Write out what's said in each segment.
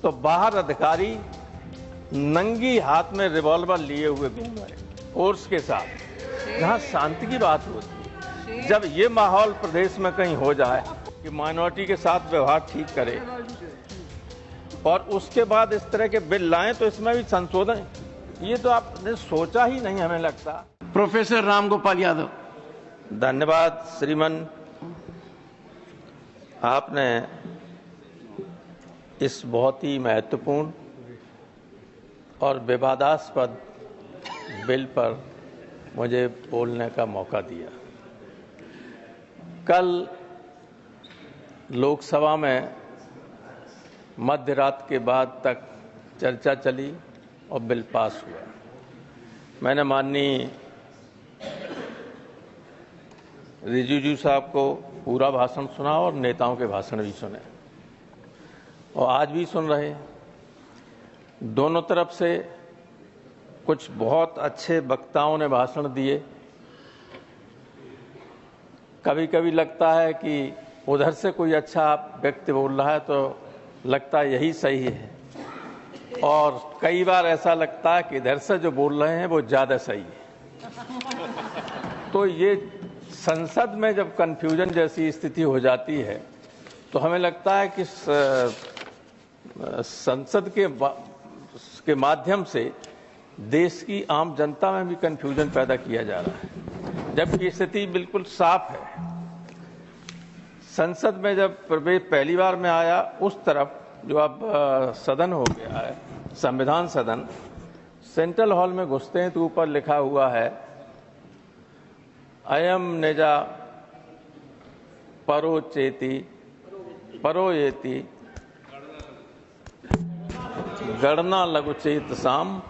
तो बाहर अधिकारी नंगी हाथ में रिवॉल्वर लिए हुए घूम रहे फोर्स के साथ, जहां शांति की बात होती है। जब ये माहौल प्रदेश में कहीं हो जाए कि माइनॉरिटी के साथ व्यवहार ठीक करे और उसके बाद इस तरह के बिल लाएं, तो इसमें भी संशोधन, ये तो आपने सोचा ही नहीं हमें लगता। प्रोफेसर रामगोपाल यादव। धन्यवाद श्रीमान, आपने इस बहुत ही महत्वपूर्ण और विवादास्पद बिल पर मुझे बोलने का मौका दिया। कल लोकसभा में मध्य रात के बाद तक चर्चा चली और बिल पास हुआ। मैंने माननीय रिजिजू साहब को पूरा भाषण सुना और नेताओं के भाषण भी सुने और आज भी सुन रहे हैं। दोनों तरफ से कुछ बहुत अच्छे वक्ताओं ने भाषण दिए। कभी कभी लगता है कि उधर से कोई अच्छा व्यक्ति बोल रहा है तो लगता है यही सही है, और कई बार ऐसा लगता है कि इधर से जो बोल रहे हैं वो ज़्यादा सही है। तो ये संसद में जब कन्फ्यूजन जैसी स्थिति हो जाती है तो हमें लगता है कि संसद के माध्यम से देश की आम जनता में भी कन्फ्यूजन पैदा किया जा रहा है, जबकि स्थिति बिल्कुल साफ है। संसद में जब प्रवेश पहली बार में आया, उस तरफ जो अब सदन हो गया है, संविधान सदन, सेंट्रल हॉल में घुसते हैं तो ऊपर लिखा हुआ है अयम निजा परोचेति परोयेति गणना लघुचेत साम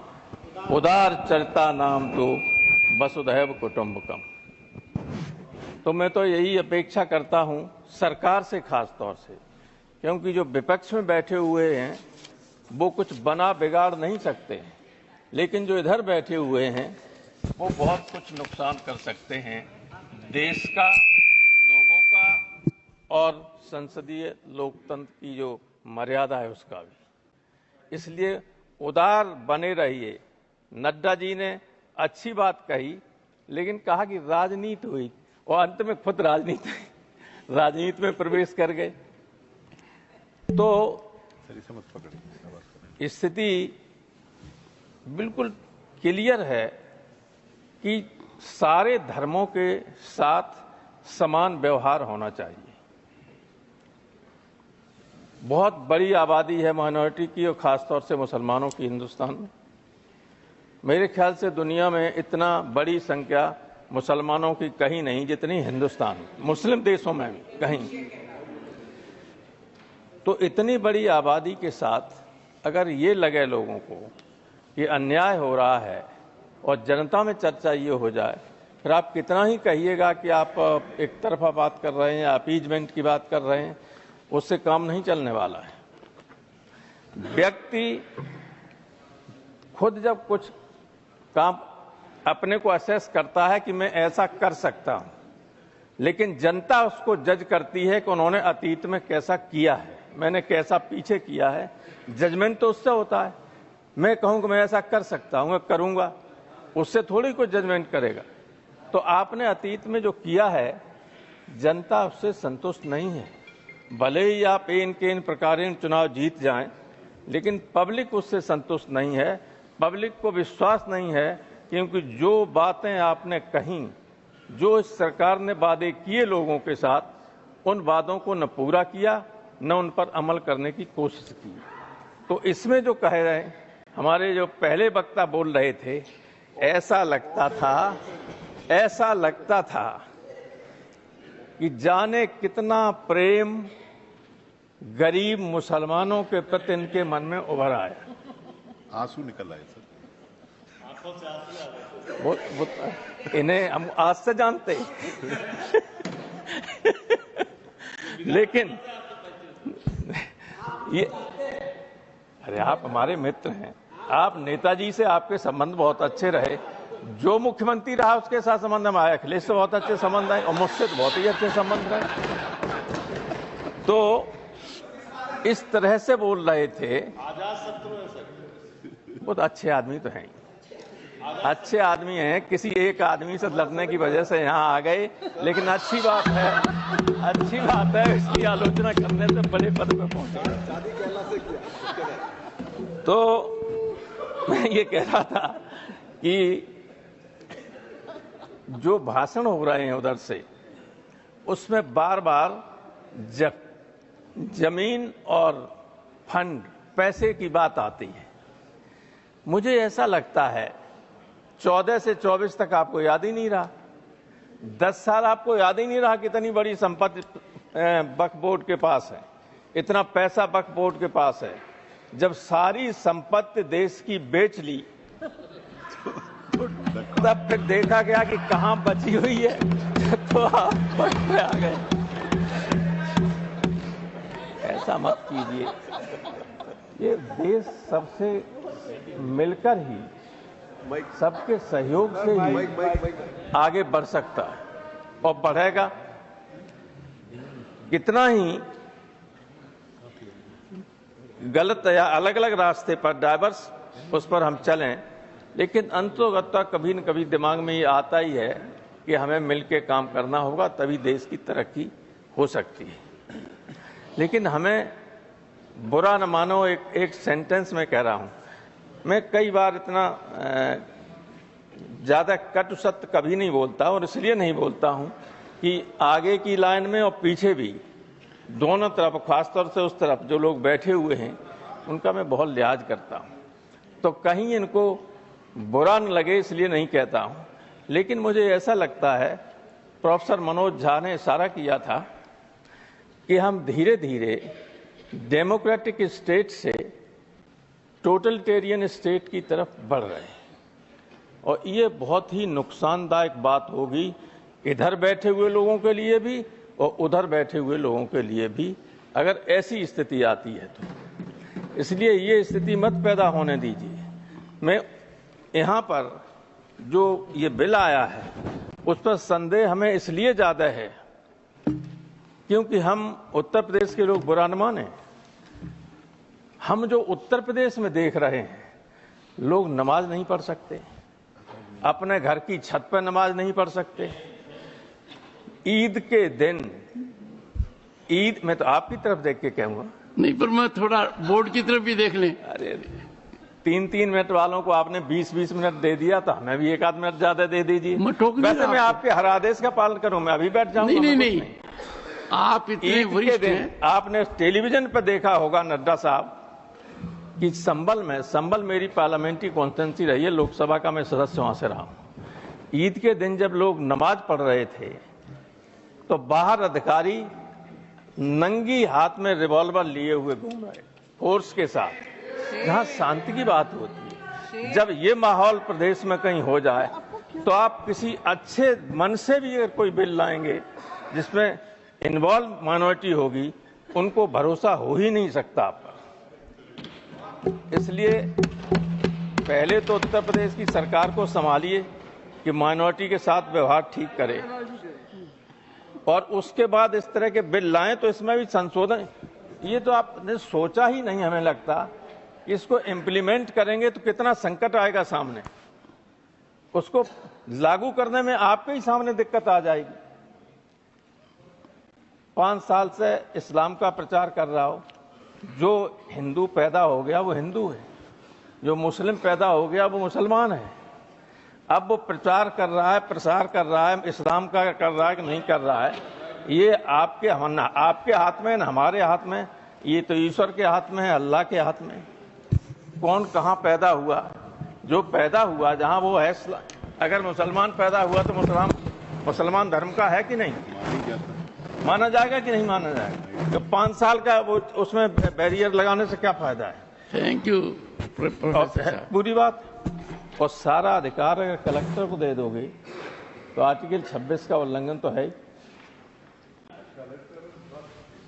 उदार चरिता नाम तो वसुधैव कुटुंबकम। तो मैं तो यही अपेक्षा करता हूं सरकार से, खास तौर से, क्योंकि जो विपक्ष में बैठे हुए हैं वो कुछ बना बिगाड़ नहीं सकते, लेकिन जो इधर बैठे हुए हैं वो बहुत कुछ नुकसान कर सकते हैं देश का, लोगों का और संसदीय लोकतंत्र की जो मर्यादा है उसका भी। इसलिए उदार बने रहिए। नड्डा जी ने अच्छी बात कही, लेकिन कहा कि राजनीति हुई और अंत में खुद राजनीति में प्रवेश कर गए। तो स्थिति बिल्कुल क्लियर है कि सारे धर्मों के साथ समान व्यवहार होना चाहिए। बहुत बड़ी आबादी है माइनॉरिटी की और खासतौर से मुसलमानों की हिंदुस्तान में। मेरे ख्याल से दुनिया में इतना बड़ी संख्या मुसलमानों की कहीं नहीं जितनी हिंदुस्तान में, मुस्लिम देशों में भी कहीं। तो इतनी बड़ी आबादी के साथ अगर ये लगे लोगों को कि अन्याय हो रहा है और जनता में चर्चा ये हो जाए, फिर आप कितना ही कहिएगा कि आप एक तरफा बात कर रहे हैं, अपीजमेंट की बात कर रहे हैं, उससे काम नहीं चलने वाला है। व्यक्ति खुद जब कुछ काम अपने को असेस करता है कि मैं ऐसा कर सकता हूं, लेकिन जनता उसको जज करती है कि उन्होंने अतीत में कैसा किया है, मैंने कैसा पीछे किया है। जजमेंट तो उससे होता है। मैं कहूं कि मैं ऐसा कर सकता हूं, मैं करूंगा, उससे थोड़ी कोई जजमेंट करेगा। तो आपने अतीत में जो किया है, जनता उससे संतुष्ट नहीं है। भले ही आप इन के इन प्रकारेण चुनाव जीत जाएं, लेकिन पब्लिक उससे संतुष्ट नहीं है। पब्लिक को विश्वास नहीं है, क्योंकि जो बातें आपने कहीं, जो इस सरकार ने वादे किए लोगों के साथ, उन वादों को न पूरा किया न उन पर अमल करने की कोशिश की। तो इसमें जो कह रहे हैं, हमारे जो पहले वक्ता बोल रहे थे, ऐसा लगता था कि जाने कितना प्रेम गरीब मुसलमानों के प्रति इनके मन में उभर आया। आंसू निकल आए सर। वो इन्हें हम आज से जानते लेकिन ये, अरे आप हमारे मित्र हैं, आप नेताजी से आपके संबंध बहुत अच्छे रहे। जो मुख्यमंत्री रहा उसके साथ संबंध में आए, अखिलेश से बहुत अच्छे संबंध आए और मुझसे तो बहुत ही अच्छे संबंध रहे। तो इस तरह से बोल रहे थे। बहुत अच्छे आदमी तो हैं, अच्छे आदमी हैं, किसी एक आदमी से लड़ने की वजह से यहाँ आ गए, लेकिन अच्छी बात है इसकी आलोचना करने से बड़े पद पे पहुंचे। तो मैं ये कह रहा था कि जो भाषण हो रहे हैं उधर से, उसमें बार बार जमीन और फंड, पैसे की बात आती है। मुझे ऐसा लगता है 14 से 24 तक आपको याद ही नहीं रहा, 10 साल आपको याद ही नहीं रहा कितनी बड़ी संपत्ति वक्फ बोर्ड के पास है, इतना पैसा वक्फ बोर्ड के पास है। जब सारी संपत्ति देश की बेच ली तब फिर देखा गया कि कहां बची हुई है, तो आप वक्त में आ गए। ऐसा मत कीजिए, ये देश सबसे मिलकर ही, सबके सहयोग से ही आगे बढ़ सकता है और बढ़ेगा। कितना ही गलत या अलग अलग रास्ते पर डाइवर्स उस पर हम चलें, लेकिन अंततोगत्वा कभी न कभी दिमाग में ये आता ही है कि हमें मिलकर काम करना होगा, तभी देश की तरक्की हो सकती है। लेकिन हमें बुरा न मानो, एक सेंटेंस में कह रहा हूं, मैं कई बार इतना ज़्यादा कटु सत्य कभी नहीं बोलता, और इसलिए नहीं बोलता हूं कि आगे की लाइन में और पीछे भी दोनों तरफ, खासतौर से उस तरफ जो लोग बैठे हुए हैं, उनका मैं बहुत लिहाज करता हूं, तो कहीं इनको बुरा न लगे इसलिए नहीं कहता हूं। लेकिन मुझे ऐसा लगता है, प्रोफेसर मनोज झा ने इशारा किया था कि हम धीरे धीरे डेमोक्रेटिक स्टेट से टोटलिटेरियन स्टेट की तरफ बढ़ रहे हैं, और ये बहुत ही नुकसानदायक बात होगी इधर बैठे हुए लोगों के लिए भी और उधर बैठे हुए लोगों के लिए भी, अगर ऐसी स्थिति आती है तो। इसलिए ये स्थिति मत पैदा होने दीजिए। मैं यहाँ पर जो ये बिल आया है उस पर संदेह हमें इसलिए ज़्यादा है क्योंकि हम उत्तर प्रदेश के लोग बुरा न माने, हम जो उत्तर प्रदेश में देख रहे हैं, लोग नमाज नहीं पढ़ सकते, अपने घर की छत पर नमाज नहीं पढ़ सकते। ईद के दिन, ईद, मैं तो आपकी तरफ देख के कहूंगा, नहीं पर मैं थोड़ा बोर्ड की तरफ भी देख लें। अरे 3-3 मिनट वालों को आपने 20-20 मिनट दे दिया, तो हमें भी 1 आध मिनट ज्यादा दे दीजिए। वैसे मैं आपके हर आदेश का पालन करूं, मैं अभी बैठ जाऊंगा। नहीं, आप इतने वरिष्ठ हैं। आपने टेलीविजन पर देखा होगा नड्डा साहब कि संबल मेरी पार्लियामेंट्री कॉन्स्टिट्यूंसी रही है, लोकसभा का मैं सदस्य वहां से रहा हूं। ईद के दिन जब लोग नमाज पढ़ रहे थे तो बाहर अधिकारी नंगी हाथ में रिवॉल्वर लिए हुए घूम रहे, फोर्स के साथ, जहां शांति की बात होती है। जब ये माहौल प्रदेश में कहीं हो जाए तो आप किसी अच्छे मन से भी अगर कोई बिल लाएंगे जिसमें इन्वॉल्व माइनॉरिटी होगी, उनको भरोसा हो ही नहीं सकता आप पर। इसलिए पहले तो उत्तर प्रदेश की सरकार को संभालिए कि माइनॉरिटी के साथ व्यवहार ठीक करे, और उसके बाद इस तरह के बिल लाएं तो इसमें भी संशोधन। ये तो आपने सोचा ही नहीं, हमें लगता इसको इम्प्लीमेंट करेंगे तो कितना संकट आएगा सामने, उसको लागू करने में आपके ही सामने दिक्कत आ जाएगी। 5 साल से इस्लाम का प्रचार कर रहा हो, जो हिंदू पैदा हो गया वो हिंदू है, जो मुस्लिम पैदा हो गया वो मुसलमान है। अब वो प्रचार कर रहा है, प्रसार कर रहा है, इस्लाम का कर रहा है कि नहीं कर रहा है, ये आपके हाथ में, हमारे हाथ में, ये तो ईश्वर के हाथ में है, अल्लाह के हाथ में। कौन कहाँ पैदा हुआ, जो पैदा हुआ जहाँ वो है, अगर मुसलमान पैदा हुआ तो मुसलमान धर्म का है कि नहीं, माना जाएगा कि नहीं माना जाएगा। तो 5 साल का वो उसमें बैरियर लगाने से क्या फायदा है। थैंक यू पूरी बात। और सारा अधिकार अगर कलेक्टर को दे दोगे तो आर्टिकल 26 का उल्लंघन तो है ही।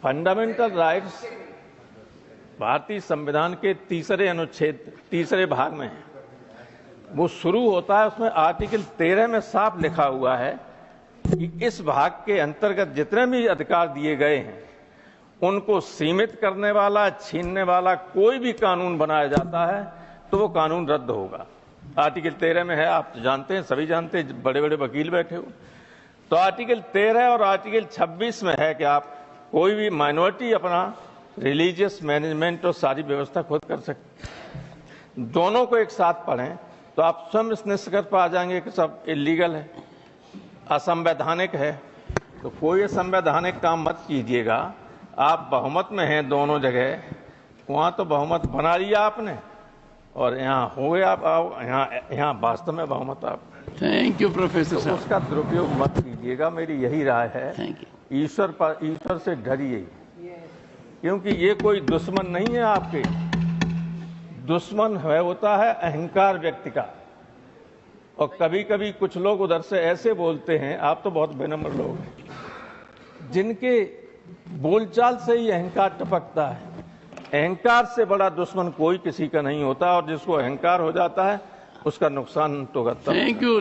फंडामेंटल राइट्स भारतीय संविधान के 3रे अनुच्छेद 3रे भाग में है, वो शुरू होता है, उसमें आर्टिकल 13 में साफ लिखा हुआ है कि इस भाग के अंतर्गत जितने भी अधिकार दिए गए हैं उनको सीमित करने वाला, छीनने वाला कोई भी कानून बनाया जाता है तो वो कानून रद्द होगा। आर्टिकल 13 में है, आप जानते हैं, सभी जानते हैं, बड़े बड़े वकील बैठे हो। तो आर्टिकल 13 और आर्टिकल 26 में है कि आप कोई भी माइनॉरिटी अपना रिलीजियस मैनेजमेंट और सारी व्यवस्था खुद कर सकते। दोनों को एक साथ पढ़ें तो आप स्वयं इस निष्कर्ष पर आ जाएंगे कि सब इलीगल है, असंवैधानिक है। तो कोई असंवैधानिक काम मत कीजिएगा। आप बहुमत में हैं दोनों जगह, वहां तो बहुमत बना लिया आपने और यहाँ हो गया आप, यहाँ वास्तव में बहुमत आप। थैंक यू प्रोफेसर तो साहब। उसका दुरुपयोग मत कीजिएगा, मेरी यही राय है। Thank you. ईश्वर से डरिए, क्योंकि ये कोई दुश्मन नहीं है आपके। दुश्मन है होता है अहंकार व्यक्ति का। और कभी कभी कुछ लोग उधर से ऐसे बोलते हैं, आप तो बहुत विनम्र लोग हैं, जिनके बोलचाल से ही अहंकार टपकता है। अहंकार से बड़ा दुश्मन कोई किसी का नहीं होता, और जिसको अहंकार हो जाता है उसका नुकसान तो करता है। Thank you.